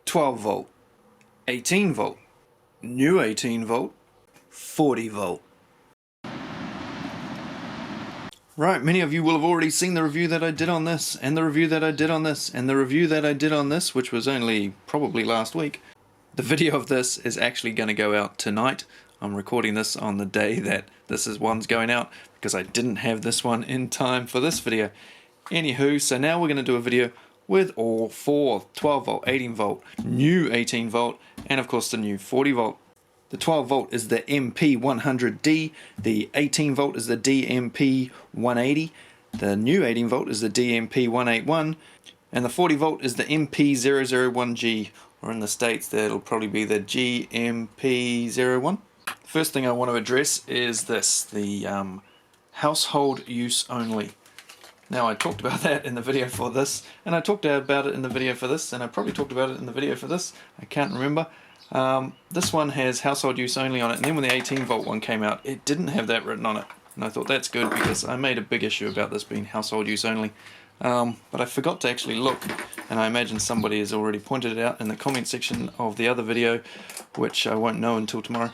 12 volt, 18 volt, new 18 volt, 40 volt. Right, many of you will have already seen the review that I did on this, and the review that I did on this, and the review that I did on this, which was only probably last week. The video of this is actually going to go out tonight. I'm recording this on the day that one's going out because I didn't have this one in time for this video. Anywho, so now we're going to do a video with all four: 12 volt, 18 volt, new 18 volt, and of course the new 40 volt. The 12 volt is the MP100D, the 18 volt is the DMP180, the new 18 volt is the DMP181, and the 40 volt is the MP001G, or in the States that'll probably be the GMP01. First thing I want to address is this, the household use only. Now, I talked about that in the video for this, and I talked about it in the video for this, and I probably talked about it in the video for this, I can't remember. This one has household use only on it, and then when the 18 volt one came out, it didn't have that written on it. And I thought that's good because I made a big issue about this being household use only. But I forgot to actually look, and I imagine somebody has already pointed it out in the comment section of the other video, which I won't know until tomorrow.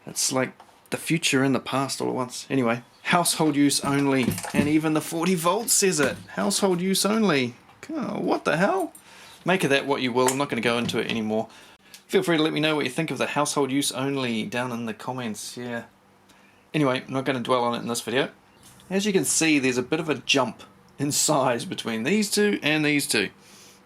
It's like the future and the past all at once. Anyway, household use only, and even the 40 volts says it. Household use only. Oh, what the hell? Make of that what you will. I'm not going to go into it anymore. Feel free to let me know what you think of the household use only down in the comments. Yeah. Anyway, I'm not going to dwell on it in this video. As you can see, there's a bit of a jump in size between these two and these two.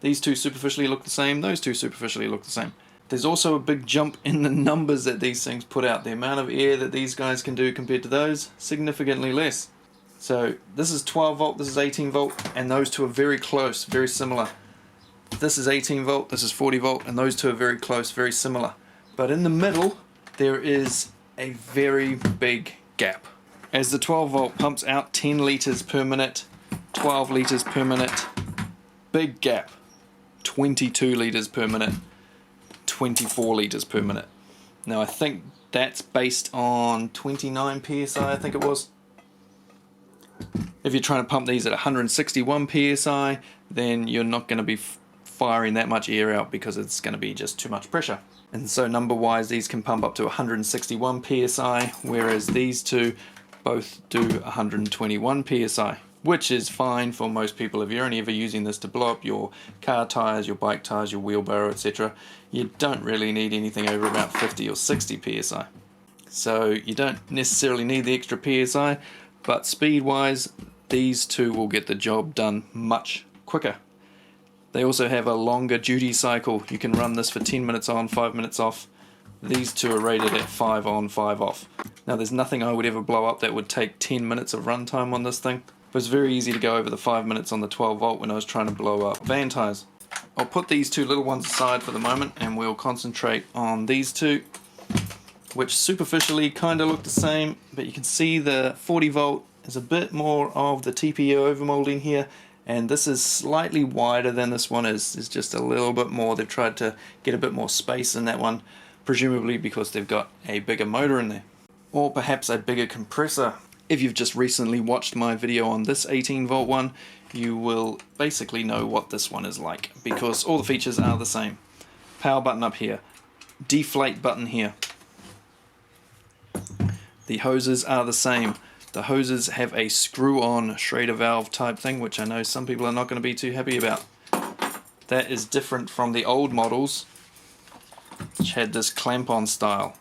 These two superficially look the same, those two superficially look the same. There's also a big jump in the numbers that these things put out. The amount of air that these guys can do compared to those, significantly less. So this is 12 volt, this is 18 volt, and those two are very close, very similar. This is 18 volt, this is 40 volt, and those two are very close, very similar. But in the middle, there is a very big gap. As the 12 volt pumps out 10 litres per minute, 12 litres per minute, big gap, 22 litres per minute, 24 litres per minute. Now I think that's based on 29 psi, I think it was. If you're trying to pump these at 161 psi, then you're not going to be firing that much air out because it's going to be just too much pressure. And so number wise, these can pump up to 161 psi, whereas these two both do 121 psi, which is fine for most people. If you're only ever using this to blow up your car tires, your bike tires, your wheelbarrow, etc., you don't really need anything over about 50 or 60 psi. So you don't necessarily need the extra psi, but speed wise, these two will get the job done much quicker. They also have a longer duty cycle. You can run this for 10 minutes on, 5 minutes off. These two are rated at 5 on, 5 off. Now there's nothing I would ever blow up that would take 10 minutes of runtime on this thing. It was very easy to go over the 5 minutes on the 12 volt when I was trying to blow up van tires. I'll put these two little ones aside for the moment and we'll concentrate on these two, which superficially kind of look the same, but you can see the 40 volt is a bit more of the TPU overmolding here, and this is slightly wider than this one is. It's just a little bit more. They've tried to get a bit more space in that one, presumably because they've got a bigger motor in there, or perhaps a bigger compressor. If you've just recently watched my video on this 18 volt one, you will basically know what this one is like, because all the features are the same. Power button up here, deflate button here. The hoses are the same. The hoses have a screw-on Schrader valve type thing, which I know some people are not going to be too happy about. That is different from the old models, which had this clamp-on style.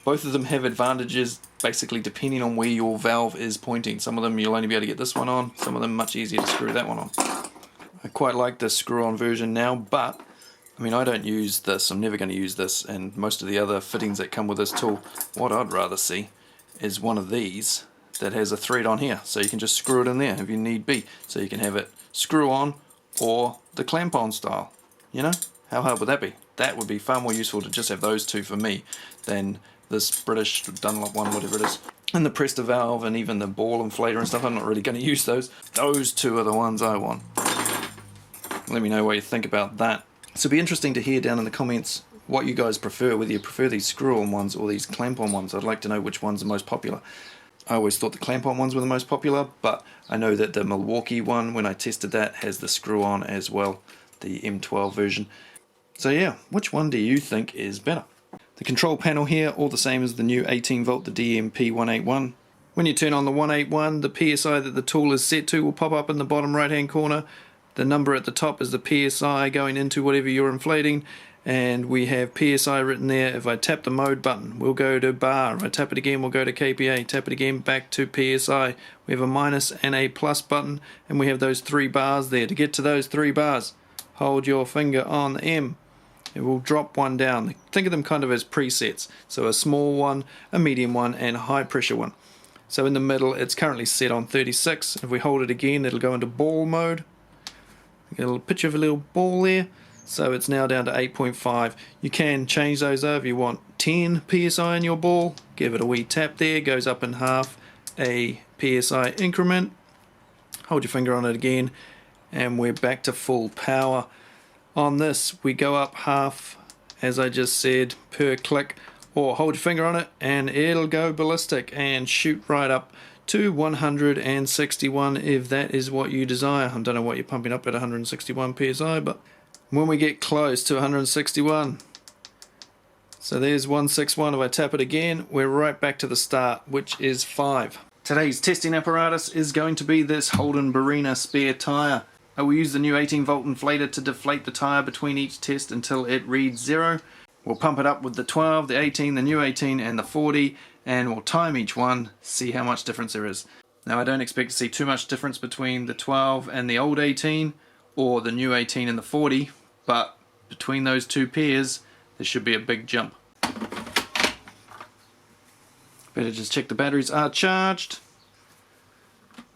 Both of them have advantages basically depending on where your valve is pointing. Some of them you'll only be able to get this one on, some of them much easier to screw that one on. I quite like the screw-on version now, but I mean, I don't use this, I'm never going to use this, and most of the other fittings that come with this tool. What I'd rather see is one of these that has a thread on here, so you can just screw it in there if you need be. So you can have it screw on or the clamp on style. You know, how hard would that be? That would be far more useful to just have those two for me than this British Dunlop one, whatever it is. And the Presta valve and even the ball inflator and stuff, I'm not really going to use those. Those two are the ones I want. Let me know what you think about that. So it'd be interesting to hear down in the comments what you guys prefer, whether you prefer these screw-on ones or these clamp-on ones. I'd like to know which one's the most popular. I always thought the clamp-on ones were the most popular, but I know that the Milwaukee one, when I tested that, has the screw-on as well, the M12 version. So yeah, which one do you think is better? The control panel here, all the same as the new 18 volt, the DMP 181. When you turn on the 181, the PSI that the tool is set to will pop up in the bottom right hand corner. The number at the top is the PSI going into whatever you're inflating, and we have PSI written there. If I tap the mode button, we'll go to bar. If I tap it again, we'll go to KPA. Tap it again, back to PSI. We have a minus and a plus button, and we have those 3 bars there. To get to those 3 bars, hold your finger on the M. It will drop one down. Think of them kind of as presets. So a small one, a medium one, and a high pressure one. So in the middle, it's currently set on 36. If we hold it again, it'll go into ball mode. Get a little picture of a little ball there. So it's now down to 8.5. You can change those over. You want 10 PSI in your ball, give it a wee tap there, goes up in half a PSI increment. Hold your finger on it again, and we're back to full power. On this, we go up half, as I just said, per click, or hold your finger on it and it'll go ballistic and shoot right up to 161 if that is what you desire. I don't know what you're pumping up at 161 PSI, but when we get close to 161, so there's 161. If I tap it again, we're right back to the start, which is 5. Today's testing apparatus is going to be this Holden Barina spare tyre. I will use the new 18 volt inflator to deflate the tyre between each test until it reads 0. We'll pump it up with the 12, the 18, the new 18 and the 40, and we'll time each one, see how much difference there is. Now I don't expect to see too much difference between the 12 and the old 18, or the new 18 and the 40, but between those two pairs there should be a big jump. Better just check the batteries are charged.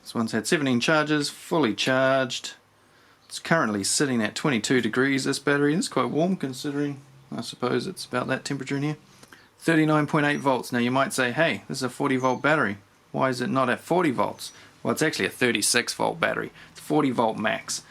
This one's had 17 charges, fully charged. It's currently sitting at 22 degrees, this battery. It's quite warm considering, I suppose it's about that temperature in here. 39.8 volts. Now you might say, hey, this is a 40 volt battery. Why is it not at 40 volts? Well, it's actually a 36 volt battery. It's 40 volt max.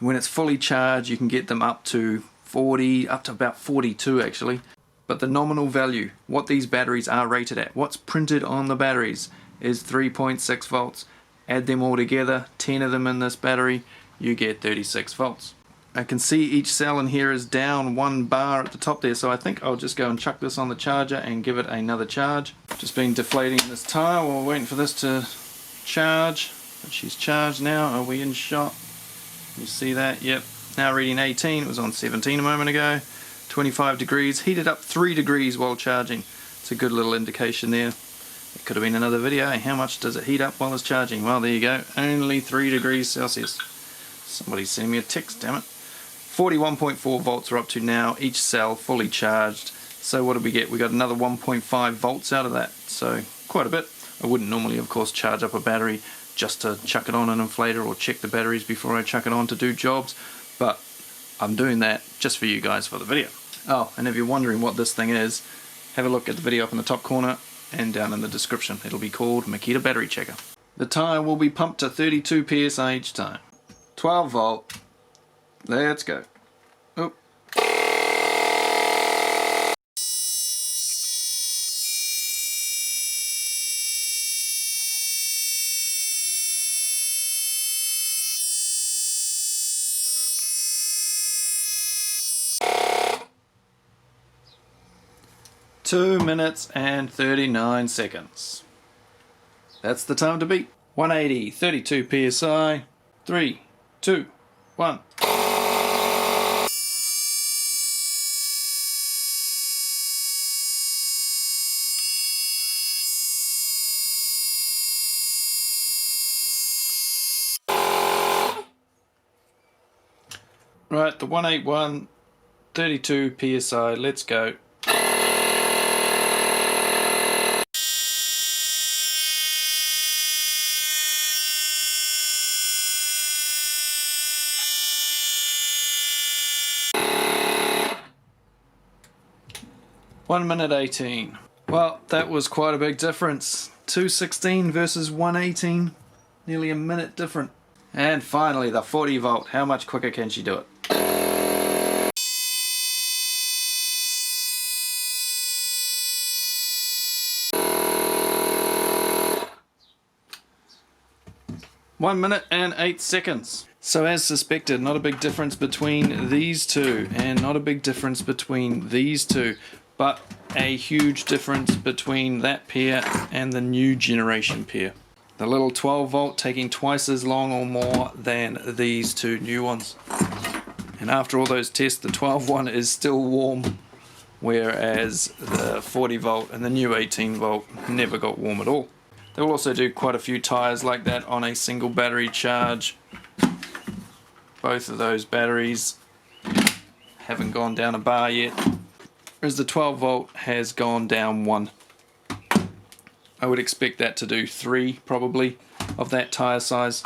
When it's fully charged, you can get them up to 40, up to about 42 actually. But the nominal value, what these batteries are rated at, what's printed on the batteries, is 3.6 volts. Add them all together, 10 of them in this battery, you get 36 volts. I can see each cell in here is down 1 bar at the top there, so I think I'll just go and chuck this on the charger and give it another charge. Just been deflating this tyre while we're waiting for this to charge. But she's charged now. Are we in shot? You see that? Yep. Now reading 18. It was on 17 a moment ago. 25 degrees. Heated up 3 degrees while charging. It's a good little indication there. It could have been another video. How much does it heat up while it's charging? Well, there you go. Only 3 degrees Celsius. Somebody's sending me a text, damn it. 41.4 volts are up to now. Each cell fully charged. So what did we get? We got another 1.5 volts out of that. So quite a bit. I wouldn't normally, of course, charge up a battery just to chuck it on an inflator or check the batteries before I chuck it on to do jobs, but I'm doing that just for you guys for the video. Oh, and if you're wondering what this thing is, have a look at the video up in the top corner and down in the description. It'll be called Makita Battery Checker. The tyre will be pumped to 32 PSI each time. 12 volt. Let's go. Oh. Two minutes and 39 seconds. That's the time to beat. 180, 32 PSI. 3, 2, 1. Right, the 181, 32 PSI, let's go. One minute 18. Well, that was quite a big difference. 216 versus 118. Nearly a minute different. And finally, the 40 volt. How much quicker can she do it? 1 minute and 8 seconds. So as suspected, not a big difference between these two, and not a big difference between these two, but a huge difference between that pair and the new generation pair. The little 12 volt taking twice as long or more than these two new ones. And after all those tests, the 12 one is still warm, whereas the 40 volt and the new 18 volt never got warm at all. They will also do quite a few tyres like that on a single battery charge. Both of those batteries haven't gone down a bar yet, whereas the 12 volt has gone down 1. I would expect that to do 3 probably of that tyre size.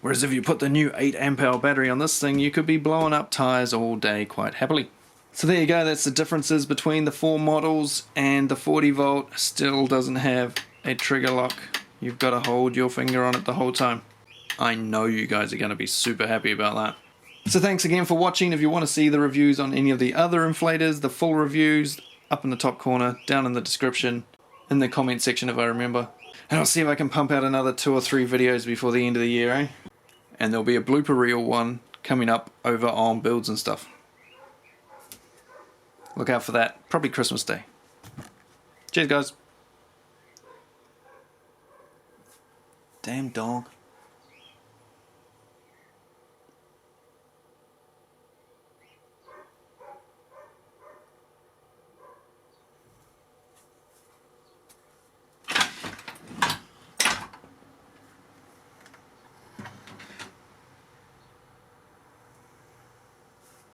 Whereas if you put the new 8 amp hour battery on this thing, you could be blowing up tyres all day quite happily. So there you go, that's the differences between the 4 models, and the 40 volt still doesn't have a trigger lock. You've got to hold your finger on it the whole time. I know you guys are going to be super happy about that. So thanks again for watching. If you want to see the reviews on any of the other inflators, the full reviews, up in the top corner, down in the description, in the comment section if I remember. And I'll see if I can pump out another 2 or 3 videos before the end of the year, eh? And there'll be a blooper reel one coming up over on builds and stuff. Look out for that, probably Christmas Day. Cheers guys. Damn dog.